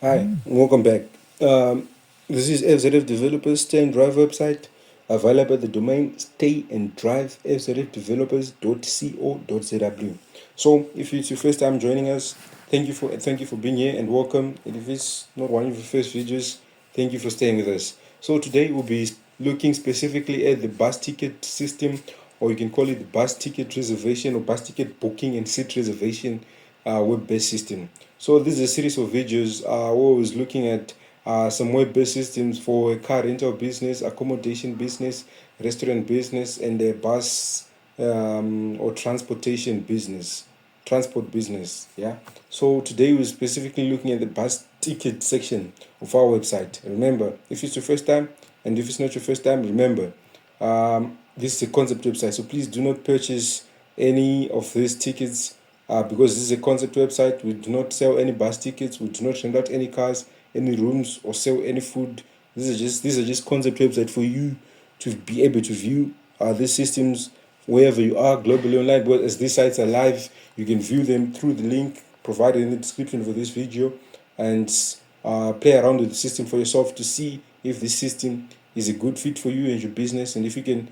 Hi, welcome back. This is FZF Developers Stay and Drive website, available at the domain stayanddrave.fzfdevelopers.co.zw. So, if it's your first time joining us, thank you for being here and welcome. And if it's not one of your first videos, thank you for staying with us. So today we'll be looking specifically at the bus ticket system, or you can call it the bus ticket reservation or bus ticket booking and seat reservation web-based system. So this is a series of videos where I was looking at some web-based systems for a car rental business, accommodation business, restaurant business, and a bus or transport business. Yeah. So today we're specifically looking at the bus ticket section of our website. Remember, if it's your first time, and if it's not your first time, remember, this is a concept website. So please do not purchase any of these tickets because this is a concept website. We do not sell any bus tickets. We do not rent out any cars, any rooms, or sell any food. These are just concept website for you to be able to view these systems wherever you are globally online. But as these sites are live, you can view them through the link provided in the description for this video and play around with the system for yourself to see if this system is a good fit for you and your business, and if you can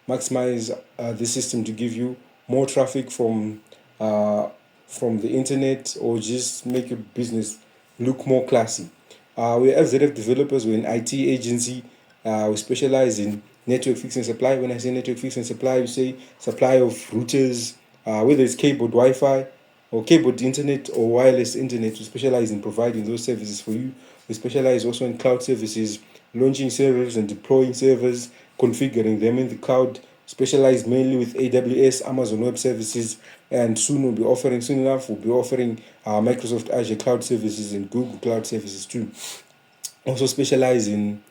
maximize the system to give you more traffic from the internet, or just make your business look more classy. We're FZF developers. We're an IT agency. We specialize in network fix and supply. When I say network fix and supply, we say supply of routers, whether it's cabled Wi-Fi or cabled internet or wireless internet. We specialize in providing those services for you. We specialize also in cloud services, launching servers and deploying servers, configuring them in the cloud. Specialize mainly with AWS, Amazon Web Services, and soon enough, we'll be offering Microsoft Azure Cloud Services and Google Cloud Services too. Also specialize in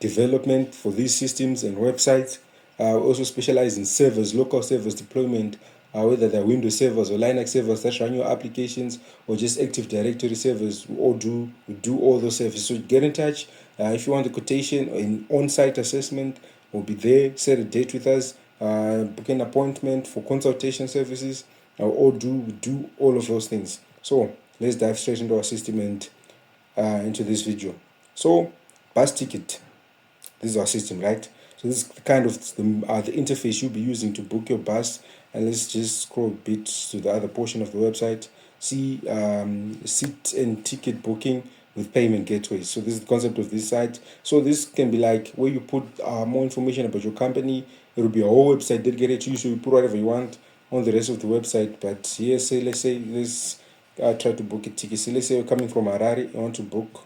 development for these systems and websites. Also specialize in servers, local servers deployment, whether they're Windows servers or Linux servers that run your applications, or just Active Directory servers. We do all those services. So get in touch if you want a quotation or an on-site assessment. We'll be there. Set a date with us. Book an appointment for consultation services. We do all of those things. So let's dive straight into our system and into this video. So bus ticket. This is our system, right? So this is kind of the interface you'll be using to book your bus. And let's just scroll a bit to the other portion of the website. See seat and ticket booking with payment gateways. So this is the concept of this site. So this can be like where you put more information about your company. It will be a whole website dedicated to you, so you put whatever you want on the rest of the website. But here, let's try to book a ticket. So let's say you're coming from Harare, you want to book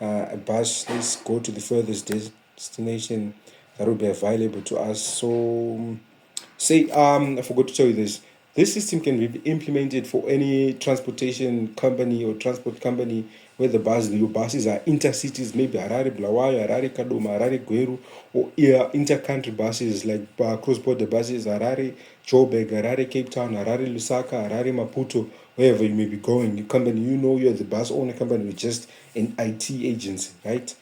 a bus. Let's go to the furthest destination that will be available to us. So say I forgot to tell you this. This system can be implemented for any transportation company or transport company where your buses are intercities, maybe Harare Bulawayo, Harare Kadoma, Harare Gweru, or inter-country buses like cross-border buses, Harare Joburg, Harare Cape Town, Harare Lusaka, Harare Maputo, wherever you may be going. Your company, you're the bus owner company with just an IT agency, right?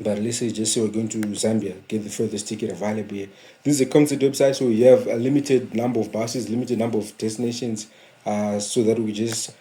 But let's say we're going to Zambia, get the furthest ticket available here. This is a concept website, so we have a limited number of buses, limited number of destinations, so that we just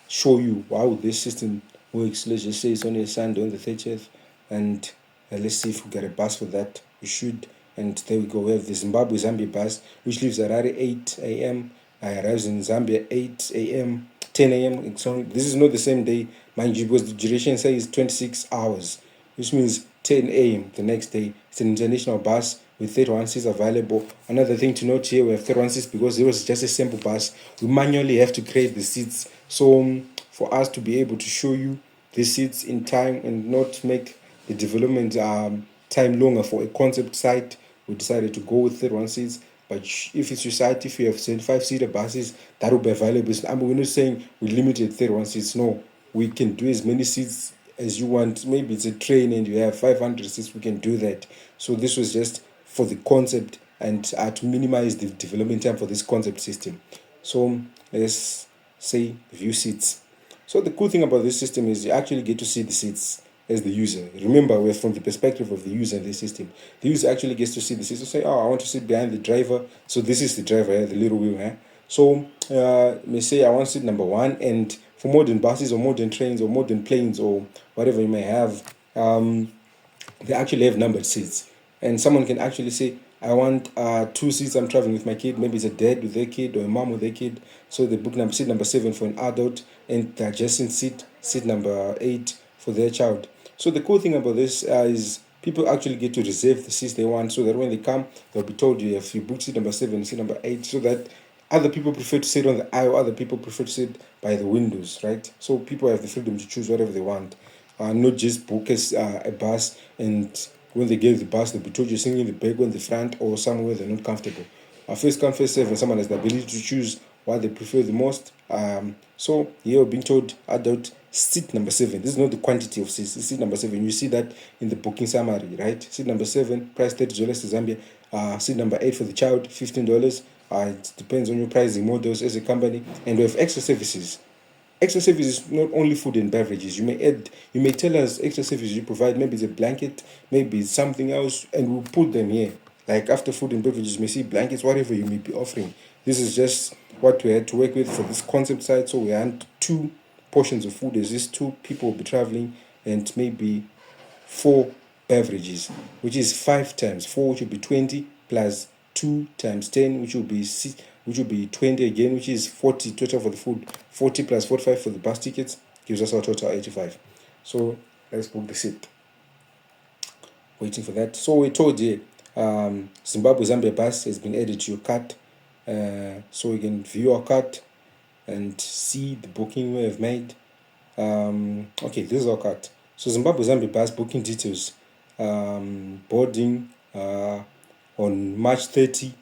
show you how this system works. Let's just say it's only a Sunday on the 30th, and let's see if we get a bus for that. We should, and there we go. We have the Zimbabwe Zambia bus, which leaves at 8 a.m. Arrives in Zambia 8 a.m., 10 a.m. So this is not the same day, mind you, because the duration says 26 hours, which means 10 a.m. the next day. It's an international bus with 31 seats available. Another thing to note here, we have 31 seats because it was just a simple bus. We manually have to create the seats. So for us to be able to show you the seats in time and not make the development time longer for a concept site, we decided to go with 31 seats. But if it's your site, if you have 75-seater buses, that will be available. We're not saying we limited 31 seats. No, we can do as many seats as you want. Maybe it's a train and you have 500 seats, we can do that. So this was just for the concept and to minimize the development time for this concept system. So let's say view seats. So the cool thing about this system is you actually get to see the seats as the user. Remember, we're from the perspective of the user in this system. The user actually gets to see the seats. So say, I want to sit behind the driver. So this is the driver, the little wheel. So may say I want seat number 1, and for modern buses or modern trains or modern planes or whatever you may have, they actually have numbered seats. And someone can actually say, I want 2 seats, I'm traveling with my kid. Maybe it's a dad with their kid or a mom with their kid. So they book seat number 7 for an adult and the adjacent seat number 8 for their child. So the cool thing about this is people actually get to reserve the seats they want, so that when they come, they'll be told you if you book seat number 7, seat number 8, so that other people prefer to sit on the aisle, other people prefer to sit by the windows, right? So people have the freedom to choose whatever they want. Not just book a bus, and when they get the bus, they'll be told you're sitting in the back or in the front or somewhere they're not comfortable. First come, first serve, and someone has the ability to choose what they prefer the most. So here we're being told adult seat number 7. This is not the quantity of seats. Seat number 7. You see that in the booking summary, right? Seat number 7, price $30 to Zambia. Seat number 8 for the child, $15. It depends on your pricing models as a company, and we have extra services. Extra services is not only food and beverages. You may tell us extra services you provide. Maybe it's a blanket, maybe it's something else, and we'll put them here. Like after food and beverages, you may see blankets, whatever you may be offering. This is just what we had to work with for this concept side. So we had 2 portions of food. There's just 2 people will be traveling, and maybe 4 beverages, which is 5 times 4, which will be 20, plus 2 times 10, which will be 20 again, which is 40 total for the food. 40 plus 45 for the bus tickets gives us our total 85. So let's book the seat. Waiting for that. So we told you Zimbabwe Zambia bus has been added to your cart, so you can view our cart and see the booking we have made. Okay, this is our cart. So Zimbabwe Zambia bus booking details. Boarding on March 30,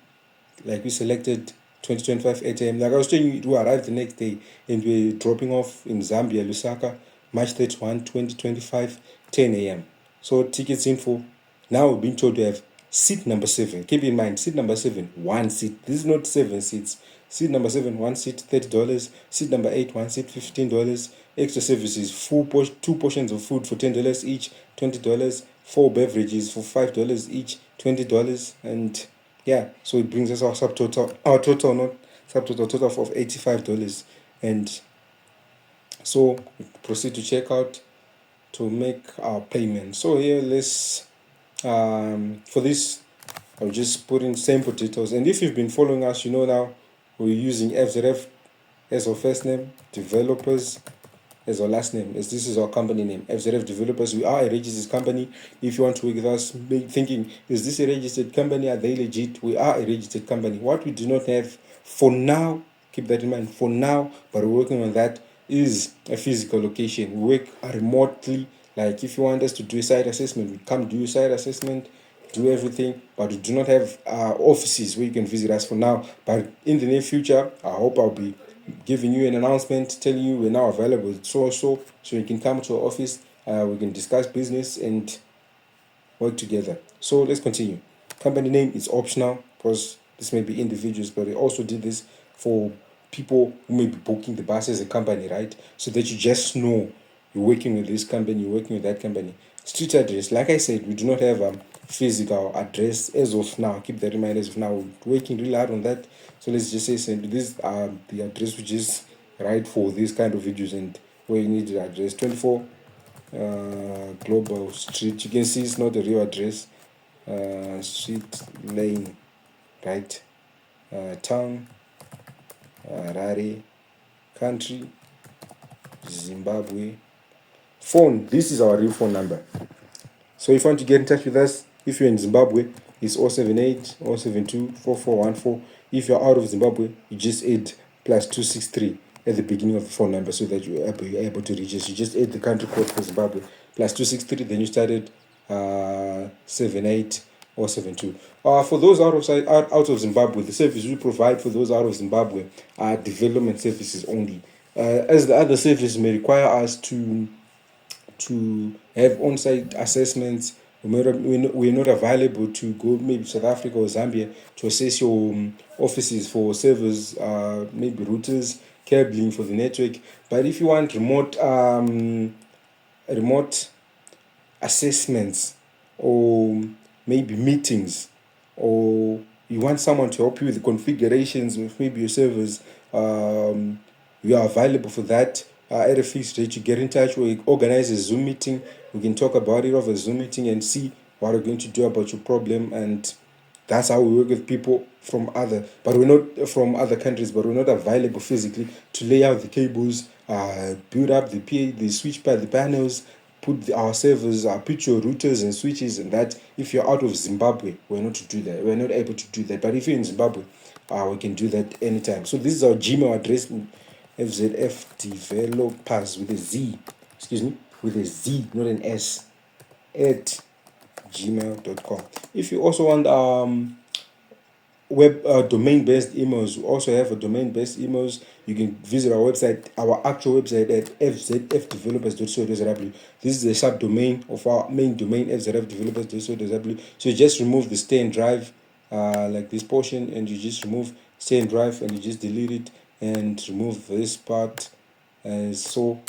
like we selected 2025 8 a.m. Like I was telling you, we arrived the next day and we're dropping off in Zambia, Lusaka, March 31, 2025, 10 a.m. So tickets info. Now we're being told to have seat number 7. Keep in mind, seat number 7, 1 seat. This is not 7 seats. Seat number 7, 1 seat, $30. Seat number 8, 1 seat, $15. Extra services, 2 portions of food for $10 each, $20. 4 beverages for $5 each, $20. And yeah, so it brings us our total of $85. And so we proceed to checkout to make our payment. So here, let's for this, I'll just put in same potatoes. And if you've been following us, you know now we're using FZF as our first name, developers as our last name, as this is our company name, FZF Developers. We are a registered company. If you want to work with us, thinking, is this a registered company? Are they legit? We are a registered company. What we do not have for now, keep that in mind, for now, but we're working on that, is a physical location. We work remotely. Like if you want us to do a site assessment, we come do a site assessment, do everything, but we do not have offices where you can visit us for now. But in the near future, I hope I'll be giving you an announcement telling you we're now available so you can come to our office, we can discuss business and work together. So let's continue. Company name is optional because this may be individuals, but we also did this for people who may be booking the bus as a company, right? So that you just know you're working with this company, you're working with that company. Street address, like I said, we do not have a physical address as of now. Keep that in mind as of now. We're working really hard on that. So let's just say this the address which is right for these kind of videos and where you need the address. 24 Global Street. You can see it's not the real address. Street Lane, right? Town, Harare, country, Zimbabwe. Phone, this is our real phone number. So if you want to get in touch with us, if you're in Zimbabwe, it's 078 072 4414. If you're out of Zimbabwe, you just add +263 at the beginning of the phone number so that you're able to reach us. You just add the country code for Zimbabwe, +263, then you started 78 or 72. For those out of Zimbabwe, the service we provide for those out of Zimbabwe are development services only. As the other services may require us to have on-site assessments, we're not available to go maybe South Africa or Zambia to assess your offices for servers, maybe routers, cabling for the network. But if you want remote assessments or maybe meetings, or you want someone to help you with the configurations with maybe your servers, we are available for that. at a fixed rate, you get in touch, we organize a Zoom meeting. We can talk about it over a Zoom meeting and see what we're going to do about your problem. And that's how we work with people from other countries, but we're not available physically to lay out the cables, build up the PA, the switch pad, the panels, put our servers, put your routers and switches, and that. If you're out of Zimbabwe, we're not to do that. We're not able to do that. But if you're in Zimbabwe, we can do that anytime. So this is our Gmail address, FZF developers with a Z, with a Z, not an S, at gmail.com. If you also want web domain-based emails, we also have a domain-based emails. You can visit our website, our actual website at fzfdevelopers.co.zw. This is the subdomain of our main domain, fzfdevelopers.co.zw. So you just remove the stay and drive, like this portion, and you just remove stay and drive, and you just delete it and remove this part. So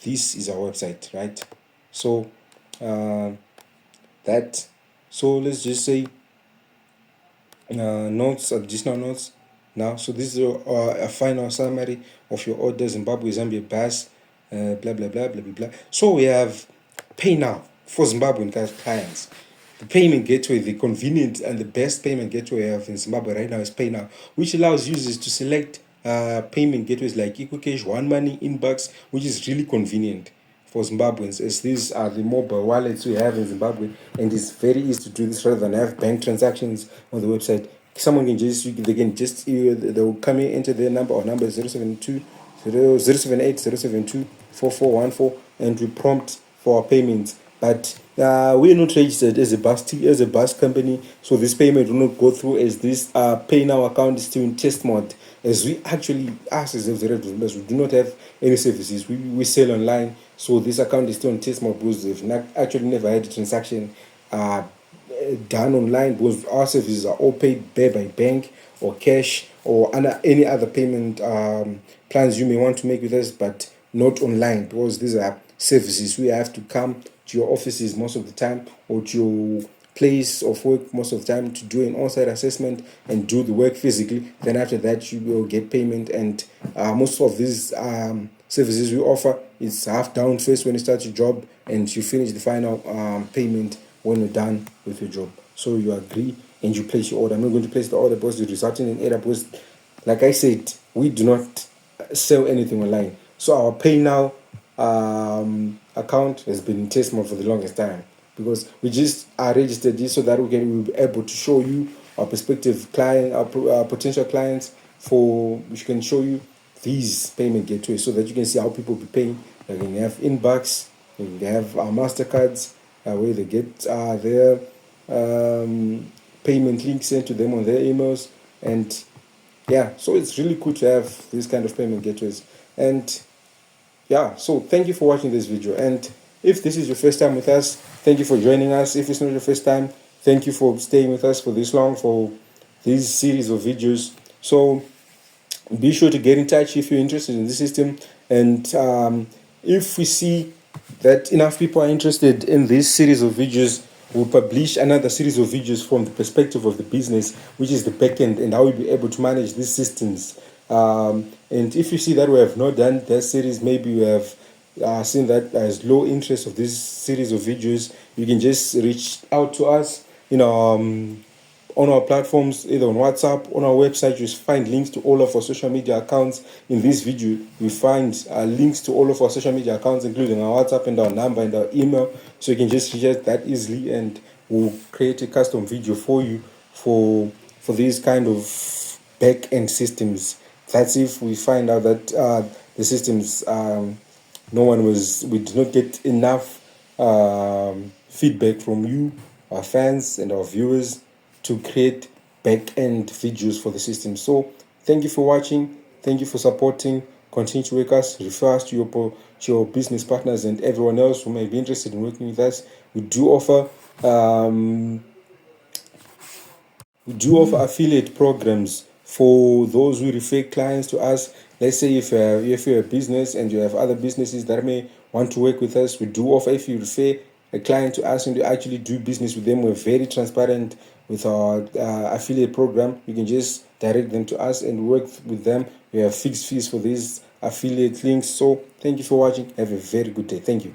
this is our website, right? So so let's just say notes, additional notes now. So this is a final summary of your order: Zimbabwe, Zambia, Bass, blah blah blah blah blah blah. So we have pay now for Zimbabwean clients. The payment gateway, the convenient and the best payment gateway we have in Zimbabwe right now is Pay Now, which allows users to select payment gateways like EcoCash, One Money, Inbox, which is really convenient for Zimbabweans, as these are the mobile wallets we have in Zimbabwe, and it's very easy to do this rather than have bank transactions on the website. Someone can they'll come in, enter their number or number 072 078 072 4414, and we prompt for our payments. But we are not registered as a bus company, so this payment will not go through, as this Pay Now account is still in test mode. As we actually, us as developers, we do not have any services. We sell online, so this account is still in test mode because they've actually never had a transaction done online, because our services are all paid by bank or cash or any other payment plans you may want to make with us, but not online, because these are services we have to come to your offices most of the time, or to your place of work most of the time, to do an on-site assessment and do the work physically. Then after that you will get payment, and most of these services we offer is half down first when you start your job, and you finish the final payment when you're done with your job. So you agree and you place your order. I'm not going to place the order because it's resulting in error, because like I said, we do not sell anything online. So our Pay Now account has been in test mode for the longest time, because we just are registered this so that we'll be able to show you our prospective client, our potential clients, which can show you these payment gateways so that you can see how people be paying. You can have Inbox, you can have our MasterCards, where they get their payment link sent to them on their emails. And yeah, so it's really cool to have these kind of payment gateways. And yeah, so thank you for watching this video. And if this is your first time with us, thank you for joining us. If it's not your first time, thank you for staying with us for this long, for this series of videos. So be sure to get in touch if you're interested in this system. And if we see that enough people are interested in this series of videos, we'll publish another series of videos from the perspective of the business, which is the backend, and how we'll be able to manage these systems. And if you see that we have not done that series, maybe we have seen that there's low interest of this series of videos, you can just reach out to us, on our platforms, either on WhatsApp, on our website. You find links to all of our social media accounts. In this video, you find links to all of our social media accounts, including our WhatsApp and our number and our email. So you can just reach us that easily, and we'll create a custom video for you for these kind of back-end systems. That's if we find out that the systems, we did not get enough feedback from you, our fans and our viewers, to create back-end videos for the system. So thank you for watching, thank you for supporting. Continue to work us, refer us to your business partners and everyone else who may be interested in working with us. We do offer affiliate programs for those who refer clients to us. Let's say if you're a business and you have other businesses that may want to work with us, we do offer, if you refer a client to us and you actually do business with them, we're very transparent with our affiliate program. You can just direct them to us and work with them. We have fixed fees for these affiliate links. So thank you for watching. Have a very good day. Thank you.